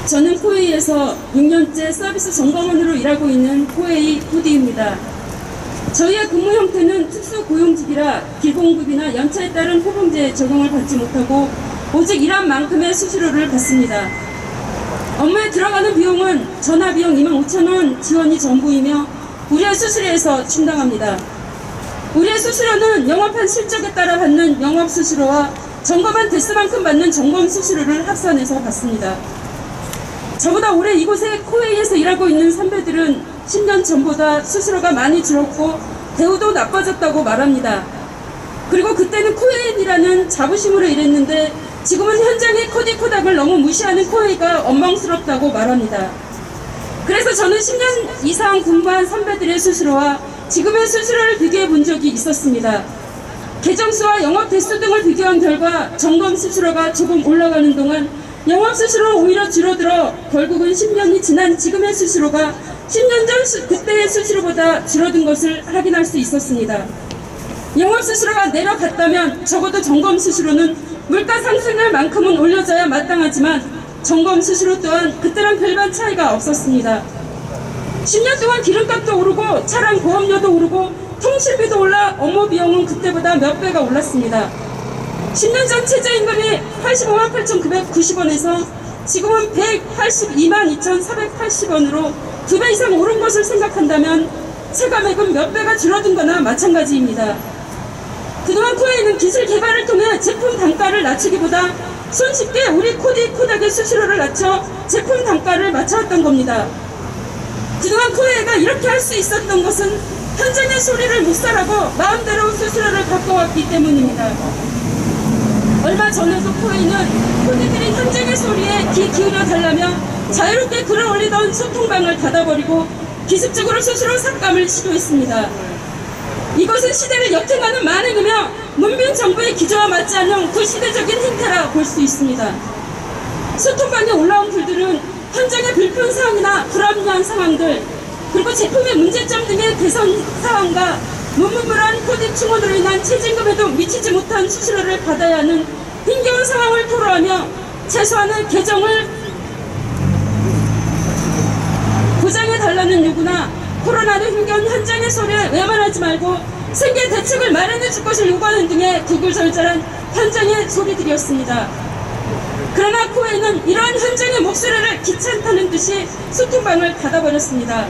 저는 코웨이에서 6년째 서비스 점검원으로 일하고 있는 코웨이 코디입니다. 저희의 근무 형태는 특수고용직이라 기본급이나 연차에 따른 호봉제 적용을 받지 못하고 오직 일한 만큼의 수수료를 받습니다. 업무에 들어가는 비용은 전화비용 25,000원 지원이 전부이며 우리의 수수료에서 충당합니다. 우리의 수수료는 영업한 실적에 따라 받는 영업수수료와 점검한 대수만큼 받는 점검수수료를 합산해서 받습니다. 저보다 오래 이곳에 코웨이에서 일하고 있는 선배들은 10년 전보다 수수료가 많이 줄었고 대우도 나빠졌다고 말합니다. 그리고 그때는 코웨이라는 자부심으로 일했는데 지금은 현장의 코디코닥을 너무 무시하는 코웨이가 원망스럽다고 말합니다. 그래서 저는 10년 이상 근무한 선배들의 수수료와 지금의 수수료를 비교해 본 적이 있었습니다. 계정수와 영업 대수 등을 비교한 결과 점검 수수료가 조금 올라가는 동안 영업 수수료는 오히려 줄어들어 결국은 10년이 지난 지금의 수수료가 10년 전 그때의 수수료보다 줄어든 것을 확인할 수 있었습니다. 영업 수수료가 내려갔다면 적어도 점검 수수료는 물가 상승률만큼은 올려줘야 마땅하지만 점검 수수료 또한 그때랑 별반 차이가 없었습니다. 10년 동안 기름값도 오르고 차량 보험료도 오르고 통신비도 올라 업무 비용은 그때보다 몇 배가 올랐습니다. 10년 전 최저임금이 85만 8,990원에서 지금은 182만 2,480원으로 2배 이상 오른 것을 생각한다면 체감액은 몇 배가 줄어든 거나 마찬가지입니다. 그동안 코웨이는 기술 개발을 통해 제품 단가를 낮추기보다 손쉽게 우리 코닥의 수수료를 낮춰 제품 단가를 맞춰왔던 겁니다. 그동안 코웨이가 이렇게 할 수 있었던 것은 현장의 소리를 묵살하고 마음대로 수수료를 바꿔왔기 때문입니다. 얼마 전에도 코웨이는 코디들이 현장의 소리에 귀 기울여 달라며 자유롭게 글을 올리던 소통방을 닫아버리고 기습적으로 수수료 삭감을 시도했습니다. 이것은 시대를 역행하는 만행이며 문명 정부의 기조와 맞지 않는 구시대적인 행태라 볼 수 있습니다. 소통방에 올라온 글들은 현장의 불편사항이나 불합리한 상황들 그리고 제품의 문제점 등의 개선 사항과 무분별한 코디 충원으로 인한 최저임금에도 미치지 못한 수수료를 받아야 하는 힘겨운 상황을 토로하며 최소한의 개정을 보장해달라는 요구나 코로나로 힘겨운 현장의 소리에 외면하지 말고 생계 대책을 마련해 줄 것을 요구하는 등의 구구절절한 현장의 소리들이었습니다. 그러나 코웨이는 이러한 현장의 목소리를 귀찮다는 듯이 소통방을 닫아버렸습니다.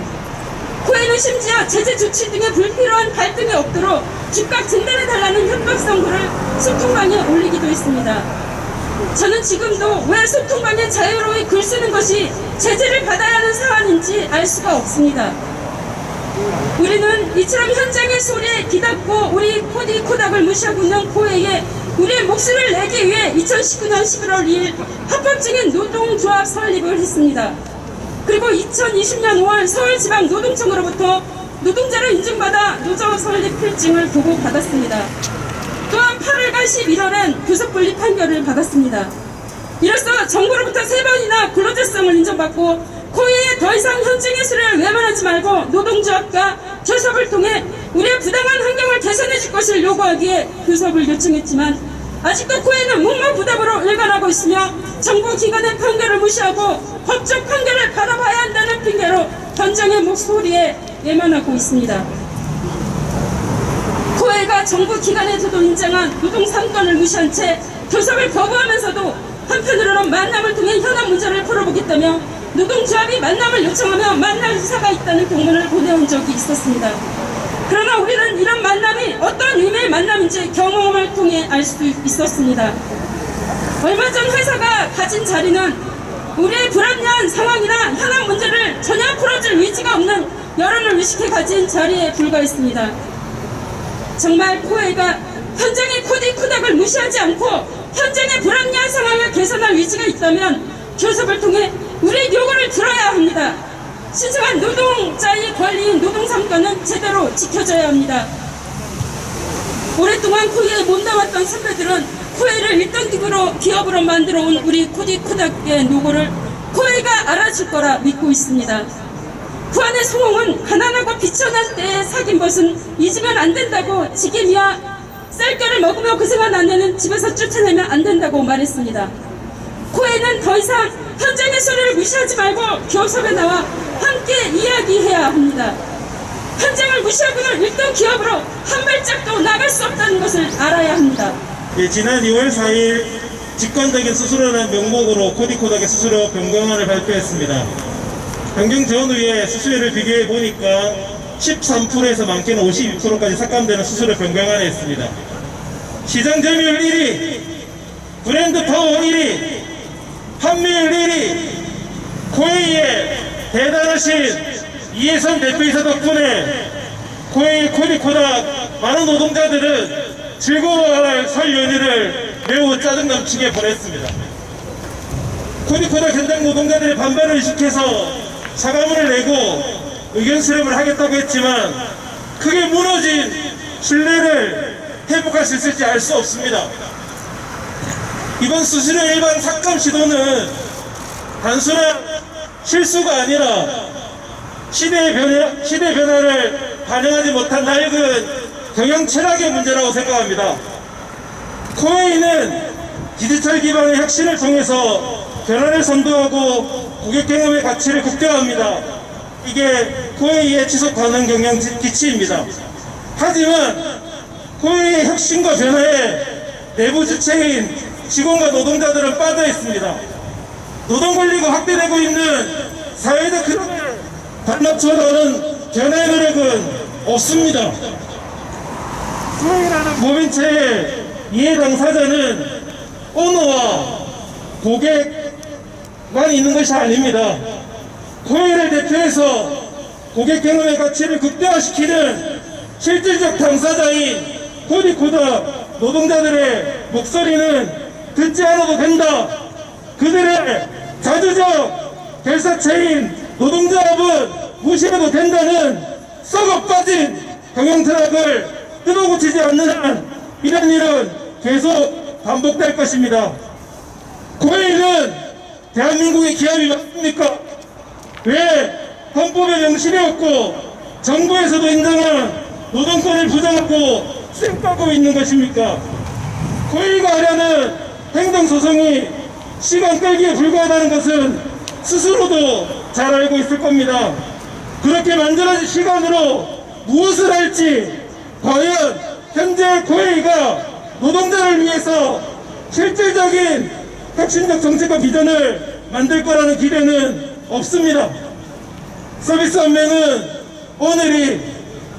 코웨이는 심지어 제재 조치 등의 불필요한 갈등이 없도록 즉각 진단해달라는 협박성 글을 소통방에 올리기도 했습니다. 저는 지금도 왜 소통방에 자유로이 글 쓰는 것이 제재를 받아야 하는 사안인지 알 수가 없습니다. 우리는 이처럼 현장의 소리에 기답고 우리 코닥을 무시하고 있는 코웨이에 우리의 목소리를 내기 위해 2019년 11월 2일 합법적인 노동조합 설립을 했습니다. 그리고 2020년 5월 서울지방노동청으로부터 노동자로 인증받아 노조 설립 필증을 보고받았습니다. 또한 8월과 11월엔 교섭분리 판결을 받았습니다. 이로써 정부로부터 3번이나 근로자성을 인정받고 코웨이에 더 이상 현장의 소리를 외면하지 말고 노동조합과 교섭을 통해 우리의 부당한 환경을 개선해 줄 것을 요구하기에 교섭을 요청했지만 아직도 코웨이는 묵묵부답으로 일관하고 있으며 정부 기관의 판결을 무시하고 법적 판결을 바라봐야 한다는 핑계로 현장의 목소리에 외면하고 있습니다. 코웨이가 정부 기관에서도 인정한 노동 3권을 무시한 채 교섭을 거부하면서도 한편으로는 만남을 통해 현안 문제를 풀어보겠다며 노동조합이 만남을 요청하며 만날 의사가 있다는 공문을 보내온 적이 있었습니다. 그러나 우리는 이런 만남이 어떤 의미의 만남인지 경험을 통해 알 수 있었습니다. 얼마 전 회사가 가진 자리는 우리의 불합리한 상황이나 현안 문제를 전혀 풀어줄 의지가 없는 여론을 의식해 가진 자리에 불과했습니다. 정말 코웨이가 현장의 코닥을 무시하지 않고 현장의 불합리한 상황을 개선할 의지가 있다면 교섭을 통해 우리의 요구를 들어야 합니다. 신성한 노동자의 권리인 노동 3권은 제대로 지켜져야 합니다. 오랫동안 코웨이에 몸담았던 선배들은 코웨이를 1등 기업으로 만들어온 우리 코닥의 노고를 코웨이가 알아줄 거라 믿고 있습니다. 부안의 소홍은 가난하고 비천한 때에 사귄 벗은 잊으면 안 된다고 지게미와 쌀겨를 먹으며 고생한 아내는 집에서 쫓아내면 안 된다고 말했습니다. 코웨이는 더 이상 현장의 소리를 무시하지 말고 교섭에 나와 함께 이야기해야 합니다. 현장을 무시하고는 일등 기업으로 한 발짝도 나갈 수 없다는 것을 알아야 합니다. 예, 지난 2월 4일 직관적인 수수료라는 명목으로 코디코닥의 수수료 변경안을 발표했습니다. 환경지원위에 수수료를 비교해 보니까 13%에서 많게는 52%까지 삭감되는 수수료 변경안이 있습니다. 시장 점유율 1위, 브랜드 파워 1위, 판매율 1위, 코웨이의 대단하신 이혜선 대표이사 덕분에 코웨이 코디코닥 많은 노동자들은 즐거워할 설 연휴를 매우 짜증 넘치게 보냈습니다. 코디코닥 현장 노동자들의 반발을 의식해서 사과문을 내고 의견 수렴을 하겠다고 했지만 크게 무너진 신뢰를 회복할 수 있을지 알 수 없습니다. 이번 수수료 일반 삭감 시도는 단순한 실수가 아니라 시대 변화를 반영하지 못한 낡은 경영 철학의 문제라고 생각합니다. 코웨이는 디지털 기반의 혁신을 통해서 변화를 선도하고 고객 경험의 가치를 극대화합니다. 이게 코웨이의 지속 가능 경영 기치입니다. 하지만 코웨이의 혁신과 변화에 내부 주체인 직원과 노동자들은 빠져 있습니다. 노동 권리가 확대되고 있는 사회적 흐름에 단합처라는 변화의 노력은 없습니다. 코웨이라는 법인체의 이해 당사자는 오너와 고객만 있는 것이 아닙니다. 코웨이를 대표해서 고객 경험의 가치를 극대화시키는 실질적 당사자인 코디코닥 노동자들의 목소리는 듣지 않아도 된다. 그들의 자주적 결사체인 노동자합은 무시해도 된다는 썩어 빠진 경영 철학을 뜯어고치지 않는 한 이런 일은 계속 반복될 것입니다. 코웨이는 대한민국의 기업이 맞습니까? 왜 헌법에 명시되었고 정부에서도 인정한 노동권을 부정하고 쌩까고 있는 것입니까? 코웨이가 하려는 행정소송이 시간 끌기에 불과하다는 것은 스스로도 잘 알고 있을 겁니다. 그렇게 만들어진 시간으로 무엇을 할지 과연 현재 코웨이가 노동자를 위해서 실질적인 혁신적 정책과 비전을 만들 거라는 기대는 없습니다. 서비스연맹은 오늘이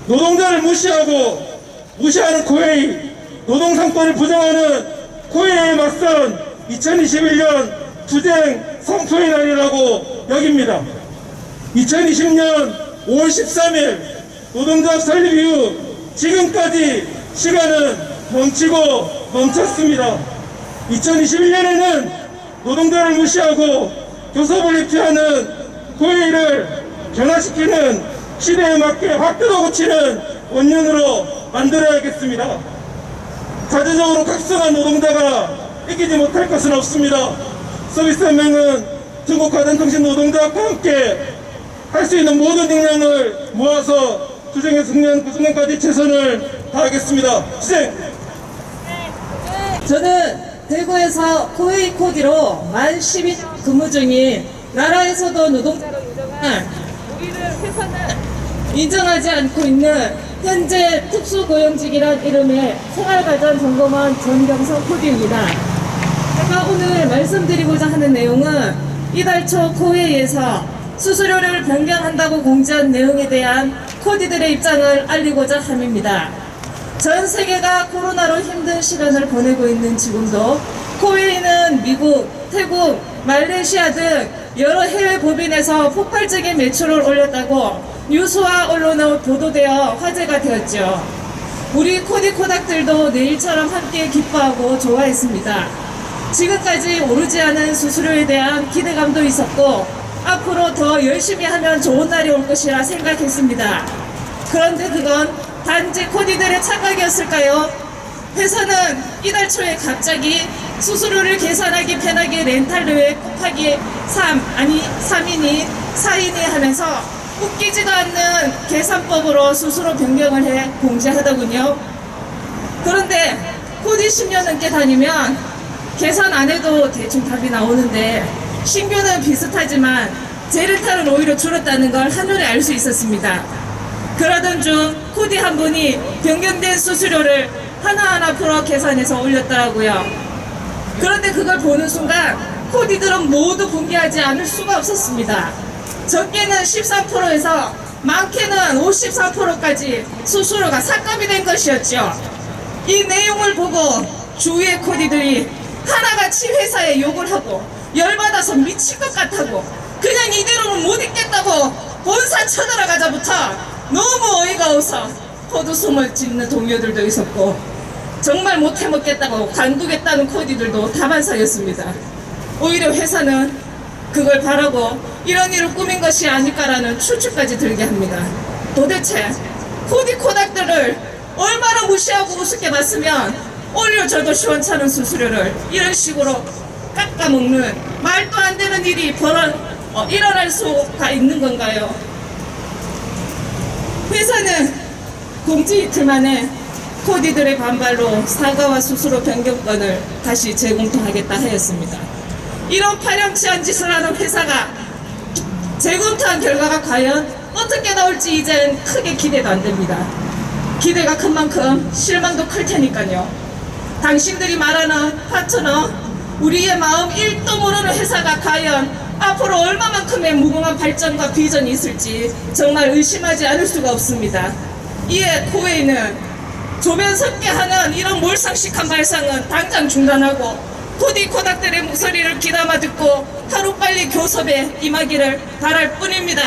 노동자를 무시하는 코웨이, 노동상권을 부정하는 코웨이에 맞선 2021년 투쟁 선포의 날이라고 여깁니다. 2020년 5월 13일 노동조합 설립 이후 지금까지 시간은 멈췄습니다. 2021년에는 노동자를 무시하고 교섭을 회피하는 코웨이를 변화시키는 시대에 맞게 확 뜯어고치는 원년으로 만들어야겠습니다. 자체적으로 각성한 노동자가 이기지 못할 것은 없습니다. 서비스연맹은 중국화된 통신 노동자와 함께 할 수 있는 모든 능력을 모아서 투쟁의 승리한 그 순간까지 최선을 다하겠습니다. 투쟁! 저는 대구에서 코웨이 코디로 만 12년 근무 중인 나라에서도 노동자로 인정한 우리를 회사는 인정하지 않고 있는 현재 특수고용직이란 이름의 생활발전 점검원 전경석 코디입니다. 제가 오늘 말씀드리고자 하는 내용은 이달 초 코웨이에서 수수료를 변경한다고 공지한 내용에 대한 코디들의 입장을 알리고자 함입니다. 전 세계가 코로나로 힘든 시간을 보내고 있는 지금도 코웨이는 미국, 태국, 말레이시아 등 여러 해외 법인에서 폭발적인 매출을 올렸다고 뉴스와 언론에 보도되어 화제가 되었죠. 우리 코디코닥들도 내일처럼 함께 기뻐하고 좋아했습니다. 지금까지 오르지 않은 수수료에 대한 기대감도 있었고 앞으로 더 열심히 하면 좋은 날이 올 것이라 생각했습니다. 그런데 그건 단지 코디들의 착각이었을까요? 회사는 이달 초에 갑자기 수수료를 계산하기 편하게 렌탈료에 곱하기 3이니 4이니 하면서 웃기지도 않는 계산법으로 수수료 변경을 해 공지하더군요. 그런데 코디 10년 넘게 다니면 계산 안 해도 대충 답이 나오는데 신규는 비슷하지만 재래탈은 오히려 줄었다는 걸 한눈에 알 수 있었습니다. 그러던 중 코디 한 분이 변경된 수수료를 하나하나 풀어 계산해서 올렸더라고요. 그런데 그걸 보는 순간 코디들은 모두 분개하지 않을 수가 없었습니다. 적게는 13%에서 많게는 54%까지 수수료가 삭감이 된 것이었죠. 이 내용을 보고 주위의 코디들이 하나같이 회사에 욕을 하고 열받아서 미칠 것 같다고 그냥 이대로는 못 있겠다고 본사 쳐들어가자부터 너무 어이가 없어 헛웃음을 짓는 동료들도 있었고 정말 못 해먹겠다고 간두겠다는 코디들도 다반사였습니다. 오히려 회사는 그걸 바라고 이런 일을 꾸민 것이 아닐까라는 추측까지 들게 합니다. 도대체 코디 코닥들을 얼마나 무시하고 우습게 봤으면 올려줘도 시원찮은 수수료를 이런 식으로 깎아먹는 말도 안 되는 일이 일어날 수가 있는 건가요? 회사는 공지 이틀 만에 코디들의 반발로 사과와 수수료 변경권을 다시 재검토하겠다 하였습니다. 이런 파렴치한 짓을 하는 회사가 재검토한 결과가 과연 어떻게 나올지 이젠 크게 기대도 안 됩니다. 기대가 큰 만큼 실망도 클 테니까요. 당신들이 말하는 파트너, 우리의 마음 1도 모르는 회사가 과연 앞으로 얼마만큼의 무궁한 발전과 비전이 있을지 정말 의심하지 않을 수가 없습니다. 이에 코웨이는 조변 섞게 하는 이런 몰상식한 발상은 당장 중단하고 코디 코닥들의 목소리를 귀담아 듣고 하루빨리 교섭에 임하기를 바랄 뿐입니다.